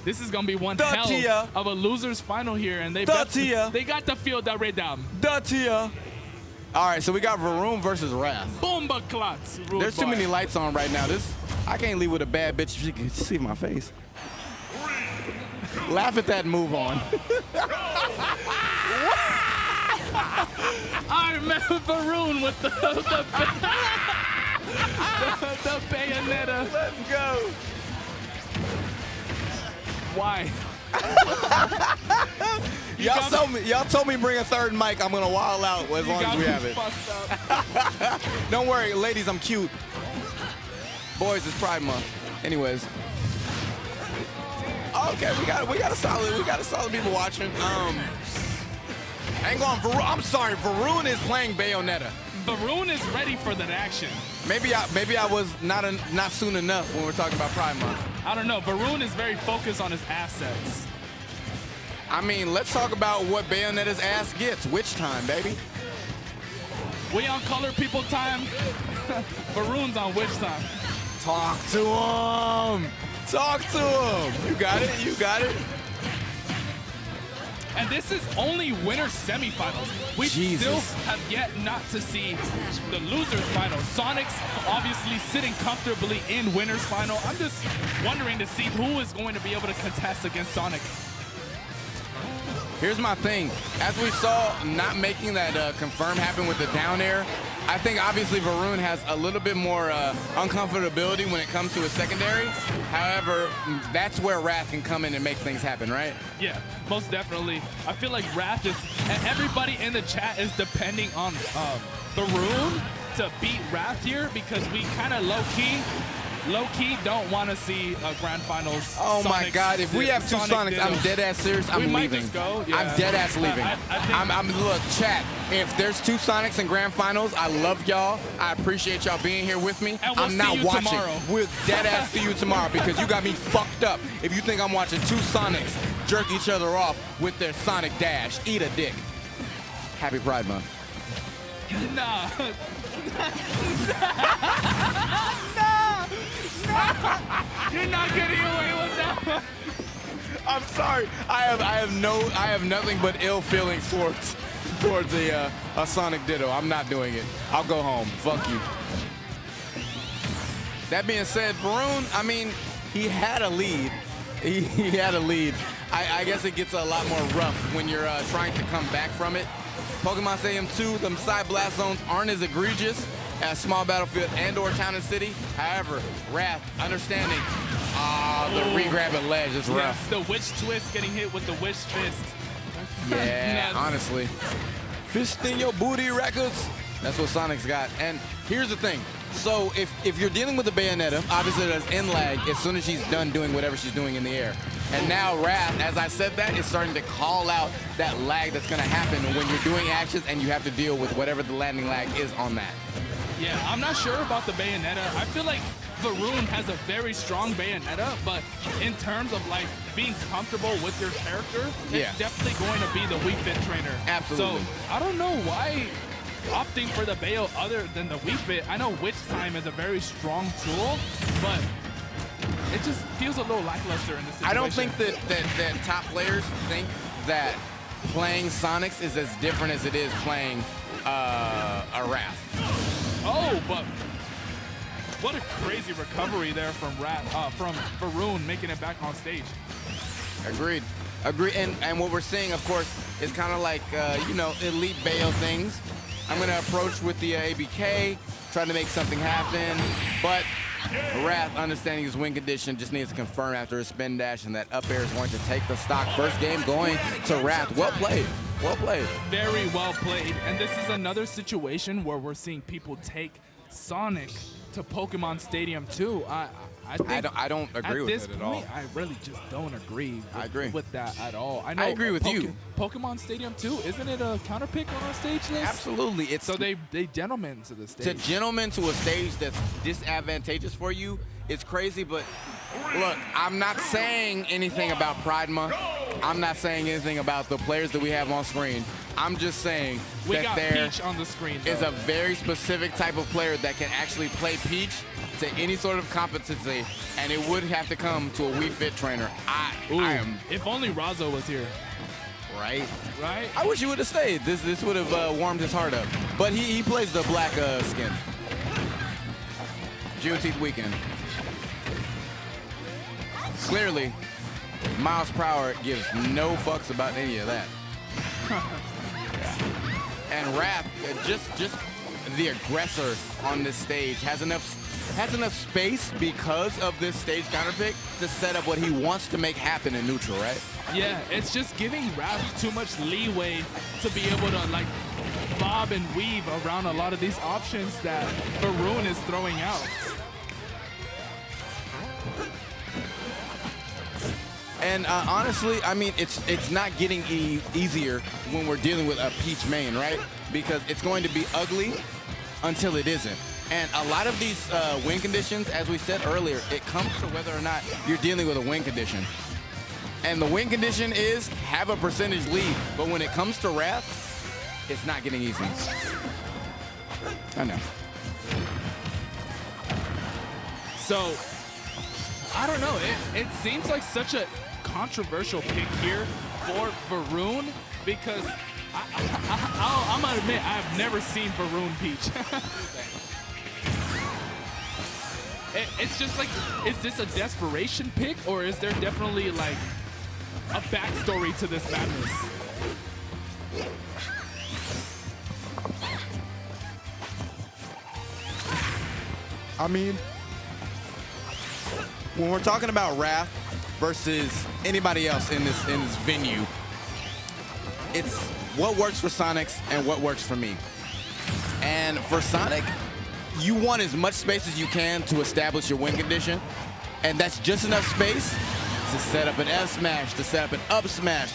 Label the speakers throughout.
Speaker 1: This is gonna be one hell of a losers final here, and they got the field that right down.
Speaker 2: All right, so we got Varun versus Wrath.
Speaker 1: Bomba clots.
Speaker 2: There's too many lights on right now. I can't leave with a bad bitch if she can see my face. Laugh at that move on.
Speaker 1: I remember Varun with the Bayonetta.
Speaker 2: Let's go.
Speaker 1: Why?
Speaker 2: Y'all told me bring a third mic. I'm gonna wild out as long as we have it. Don't worry, ladies, I'm cute. Boys, it's Pride Month. Anyways. Okay, we got a solid people watching. Hang on, I'm sorry, Varun is playing Bayonetta.
Speaker 1: Varun is ready for that action.
Speaker 2: Maybe I was not soon enough when we're talking about Pride Month.
Speaker 1: I don't know. Varun is very focused on his assets.
Speaker 2: I mean, let's talk about what Bayonetta's ass gets. Witch time, baby.
Speaker 1: We on color people time. Varun's on witch time.
Speaker 2: Talk to him. Talk to him. You got it. You got it.
Speaker 1: And this is only winner semifinals. We still have yet not to see the losers final. Sonic's obviously sitting comfortably in winners final. I'm just wondering to see who is going to be able to contest against Sonic.
Speaker 2: Here's my thing. As we saw, not making that confirm happen with the down air, I think obviously Varun has a little bit more uncomfortability when it comes to his secondary. However, that's where Wrath can come in and make things happen, right?
Speaker 1: Yeah, most definitely. I feel like Wrath is, and everybody in the chat is depending on Varun to beat Wrath here, because we kind of low-key don't want to see grand finals.
Speaker 2: Oh my God! If we have two Sonics, I'm dead ass serious. I'm leaving.
Speaker 1: Just go. Yeah.
Speaker 2: I'm dead ass leaving. Look, chat. If there's two Sonics in grand finals, I love y'all. I appreciate y'all being here with me.
Speaker 1: And I'm not watching. Tomorrow.
Speaker 2: We'll dead ass see you tomorrow, because you got me fucked up. If you think I'm watching two Sonics jerk each other off with their Sonic Dash, eat a dick. Happy Pride Month.
Speaker 1: Nah. You're not getting away with that.
Speaker 2: I'm sorry. I have nothing but ill feelings towards a Sonic Ditto. I'm not doing it. I'll go home. Fuck you. That being said, Varun, I mean, he had a lead. He had a lead. I guess it gets a lot more rough when you're trying to come back from it. Pokemon Stadium 2, them side blast zones aren't as egregious as Small Battlefield and/or Town and City. However, Wrath, understanding, the re-grab at ledge is rough.
Speaker 1: Yes, the witch twist, getting hit with the witch fist.
Speaker 2: Yeah, honestly. Fist in your booty records. That's what Sonic's got. And here's the thing. So if you're dealing with the Bayonetta, obviously there's in lag as soon as she's done doing whatever she's doing in the air. And now Wrath, as I said that, is starting to call out that lag that's going to happen when you're doing actions and you have to deal with whatever the landing lag is on that.
Speaker 1: Yeah, I'm not sure about the Bayonetta. I feel like Varun has a very strong Bayonetta, but in terms of like being comfortable with your character, it's definitely going to be the Wii Fit trainer.
Speaker 2: Absolutely.
Speaker 1: So I don't know why opting for the Bayo other than the Wii Fit. I know Witch Time is a very strong tool, but it just feels a little lackluster in this situation.
Speaker 2: I don't think that top players think that playing Sonics is as different as it is playing a Wrath.
Speaker 1: Oh, but what a crazy recovery there from Varun making it back on stage.
Speaker 2: Agreed. Agreed. And what we're seeing, of course, is kind of like, you know, elite Bayo things. I'm going to approach with the ABK, try to make something happen, but Wrath, understanding his win condition, just needs to confirm after his spin dash, and that up air is going to take the stock. First game going to Wrath. Well played. Well played.
Speaker 1: Very well played. And this is another situation where we're seeing people take Sonic to Pokemon Stadium 2.
Speaker 2: I don't agree with it at all.
Speaker 1: I really just don't agree with that at all.
Speaker 2: I agree with you.
Speaker 1: Pokemon Stadium 2, isn't it a counter pick on our stage list?
Speaker 2: Absolutely. It's
Speaker 1: so they gentlemen to the stage.
Speaker 2: To gentlemen to a stage that's disadvantageous for you, it's crazy, but look, I'm not saying anything about Pride Month. I'm not saying anything about the players that we have on screen. I'm just saying that there
Speaker 1: Peach on the screen,
Speaker 2: is a very specific type of player that can actually play Peach to any sort of competency, and it would have to come to a Wii Fit trainer. I am.
Speaker 1: If only Razo was here.
Speaker 2: Right?
Speaker 1: Right?
Speaker 2: I wish he would have stayed. This would have warmed his heart up. But he plays the black skin. Juneteenth weekend. Clearly, Miles Prower gives no fucks about any of that. And Wrath, just the aggressor on this stage, has enough space because of this stage counter pick to set up what he wants to make happen in neutral, right?
Speaker 1: Yeah, it's just giving Wrath too much leeway to be able to like bob and weave around a lot of these options that Varun is throwing out.
Speaker 2: And honestly, I mean, it's not getting easier when we're dealing with a Peach main, right? Because it's going to be ugly until it isn't. And a lot of these win conditions, as we said earlier, it comes to whether or not you're dealing with a win condition. And the win condition is have a percentage lead. But when it comes to Wrath, it's not getting easy. I know.
Speaker 1: So, I don't know. It seems like such a controversial pick here for Varun because I'm gonna admit I've never seen Varun Peach. It's just like, is this a desperation pick or is there definitely like a backstory to this madness?
Speaker 2: I mean, when we're talking about Wrath versus anybody else in this venue, it's what works for Sonics and what works for me. And for Sonic, you want as much space as you can to establish your win condition, and that's just enough space to set up an F smash, to set up an up smash,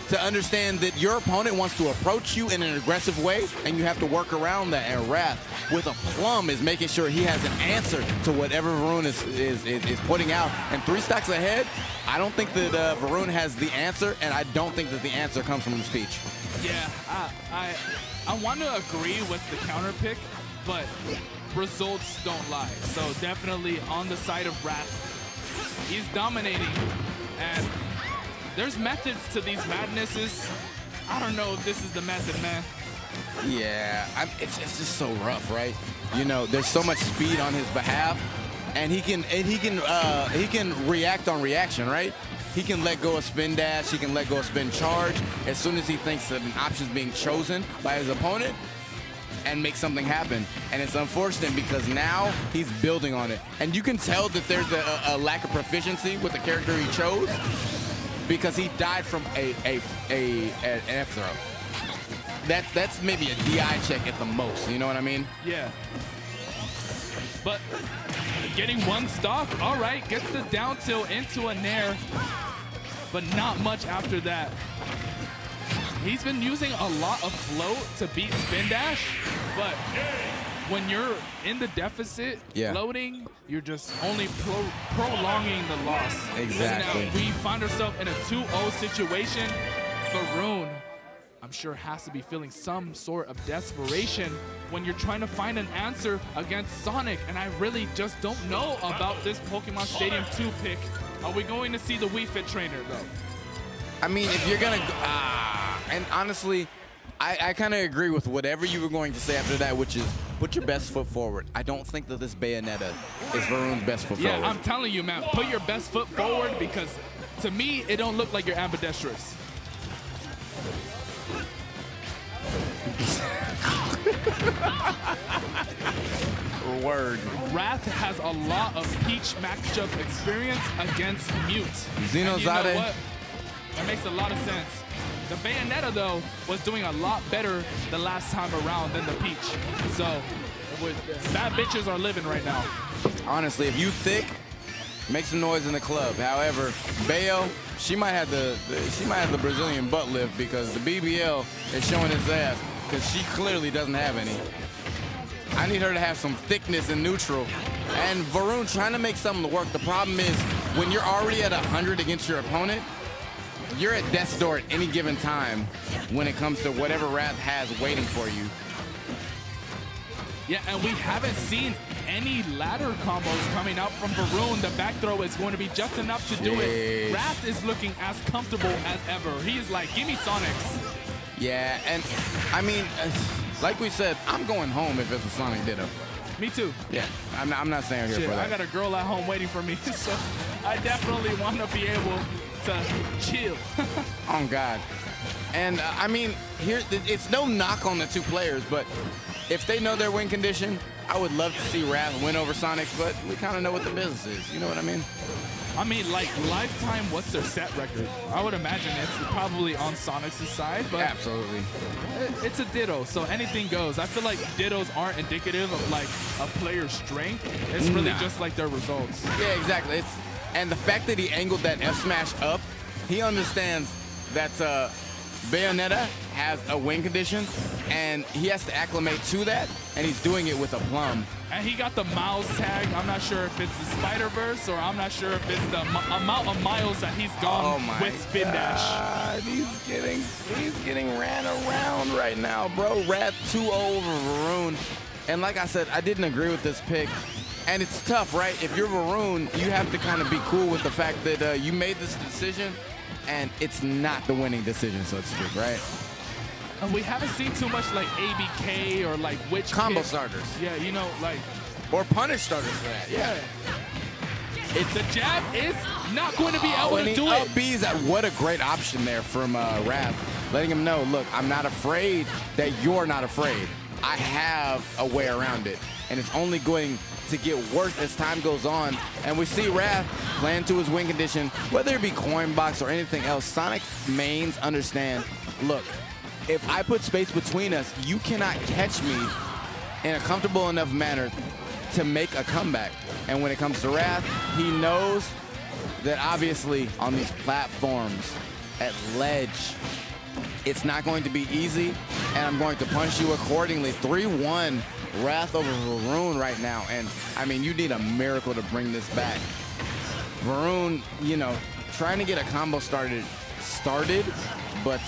Speaker 2: to understand that your opponent wants to approach you in an aggressive way, and you have to work around that. And Wrath, with a plum, is making sure he has an answer to whatever Varun is putting out. And 3 stocks ahead, I don't think that Varun has the answer, and I don't think that the answer comes from the speech.
Speaker 1: Yeah, I want to agree with the counter pick, but results don't lie. So definitely on the side of Wrath. He's dominating, and there's methods to these madnesses. I don't know if this is the method, man.
Speaker 2: Yeah, it's just so rough, right? You know, there's so much speed on his behalf, and he can react on reaction, right? He can let go of spin dash, he can let go of spin charge as soon as he thinks that an option is being chosen by his opponent and make something happen. And it's unfortunate because now he's building on it. And you can tell that there's a lack of proficiency with the character he chose because he died from an F throw. That's maybe a DI check at the most, you know what I mean?
Speaker 1: Yeah. But getting 1 stock, all right, gets the down tilt into a nair, but not much after that. He's been using a lot of float to beat spin dash, but when you're in the deficit, floating, you're just only prolonging the loss.
Speaker 2: Exactly.
Speaker 1: Now we find ourselves in a 2-0 situation. Varun, I'm sure, has to be feeling some sort of desperation when you're trying to find an answer against Sonic, and I really just don't know about this Pokemon Stadium 2 pick. Are we going to see the Wii Fit trainer, though?
Speaker 2: I mean, if you're gonna, and honestly, I kind of agree with whatever you were going to say after that, which is put your best foot forward. I don't think that this Bayonetta is Varun's best foot forward.
Speaker 1: Yeah, I'm telling you, man, put your best foot forward because to me, it don't look like you're ambidextrous.
Speaker 2: Word.
Speaker 1: Wrath has a lot of Peach matchup experience against Mute.
Speaker 2: Xenozade.
Speaker 1: You know what? That makes a lot of sense. The Bayonetta, though, was doing a lot better the last time around than the Peach. So, bad bitches are living right now.
Speaker 2: Honestly, if you thick, make some noise in the club. However, Bayo, she might have the Brazilian butt lift because the BBL is showing its ass because she clearly doesn't have any. I need her to have some thickness in neutral. And Varun trying to make something to work. The problem is when you're already at 100 against your opponent, you're at death's door at any given time when it comes to whatever Wrath has waiting for you.
Speaker 1: Yeah, and we haven't seen any ladder combos coming out from Varun, the back throw is going to be just enough to do it. Wrath is looking as comfortable as ever. He is like, give me Sonics.
Speaker 2: Yeah, and I mean, like we said, I'm going home if it's a Sonic Ditto.
Speaker 1: Me too.
Speaker 2: Yeah, I'm not staying here for that.
Speaker 1: I got a girl at home waiting for me, so I definitely want to be able to chill.
Speaker 2: Oh, God. And, I mean, here it's no knock on the two players, but if they know their win condition, I would love to see Wrath win over Sonic, but we kind of know what the business is. You know what I mean?
Speaker 1: I mean, like, lifetime, what's their set record? I would imagine it's probably on Sonic's side, but
Speaker 2: absolutely,
Speaker 1: it's a Ditto, so anything goes. I feel like Dittos aren't indicative of, like, a player's strength. It's really just, like, their results.
Speaker 2: Yeah, exactly. And the fact that he angled that F smash up, he understands that Bayonetta has a win condition, and he has to acclimate to that, and he's doing it with a plum.
Speaker 1: And he got the miles tag. I'm not sure if it's the Spider-Verse, or I'm not sure if it's the amount of miles that he's gone with Spin Dash.
Speaker 2: He's getting ran around right now, bro. Wrath 2-0 over Varun. And like I said, I didn't agree with this pick. And it's tough, right? If you're Varun, you have to kind of be cool with the fact that you made this decision, and it's not the winning decision, so to speak, right?
Speaker 1: We haven't seen too much like ABK or like which
Speaker 2: combo starters.
Speaker 1: Yeah, you know, like
Speaker 2: or punish starters for that. Yeah.
Speaker 1: The jab is not going to be able to do it.
Speaker 2: B's that what a great option there from Wrath, letting him know, look, I'm not afraid that you're not afraid. I have a way around it, and it's only going to get worse as time goes on. And we see Wrath playing to his win condition, whether it be coin box or anything else. Sonic mains understand, look, if I put space between us, you cannot catch me in a comfortable enough manner to make a comeback. And when it comes to Wrath, he knows that obviously on these platforms at ledge, it's not going to be easy, and I'm going to punish you accordingly. 3-1 Wrath over Varun right now. And I mean, you need a miracle to bring this back. Varun, you know, trying to get a combo started, but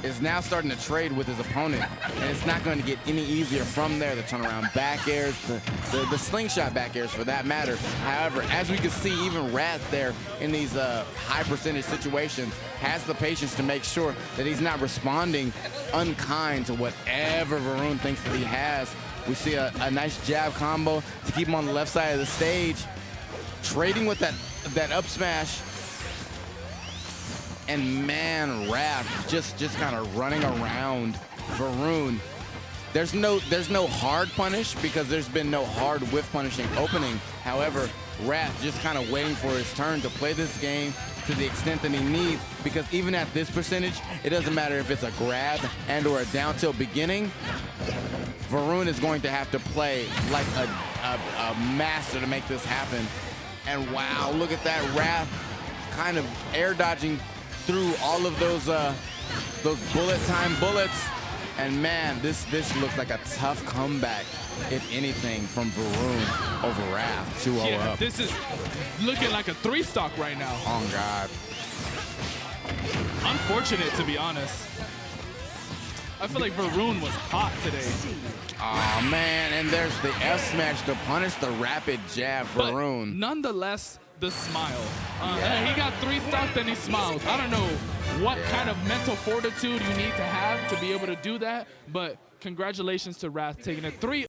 Speaker 2: is now starting to trade with his opponent, and it's not going to get any easier from there. The turnaround back airs, the slingshot back airs for that matter. However, as we can see, even Wrath there in these high percentage situations has the patience to make sure that he's not responding unkind to whatever Varun thinks that he has. We see a nice jab combo to keep him on the left side of the stage, trading with that up smash. And man, Wrath just kind of running around Varun. There's no hard punish because there's been no hard whiff punishing opening. However, Wrath just kind of waiting for his turn to play this game to the extent that he needs, because even at this percentage, it doesn't matter if it's a grab and or a down tilt beginning. Varun is going to have to play like a master to make this happen. And wow, look at that, Wrath kind of air dodging through all of those bullet time bullets. And man, this looks like a tough comeback, if anything, from Varun over Wrath. 2-0 up.
Speaker 1: This is looking like a 3-stock right now.
Speaker 2: Oh God.
Speaker 1: Unfortunate, to be honest. I feel like Varun was hot today.
Speaker 2: Oh man, and there's the F smash to punish the rapid jab, Varun.
Speaker 1: But nonetheless, the smile. He got 3-stock, then he smiles. I don't know what kind of mental fortitude you need to have to be able to do that, but congratulations to Wrath taking it 3.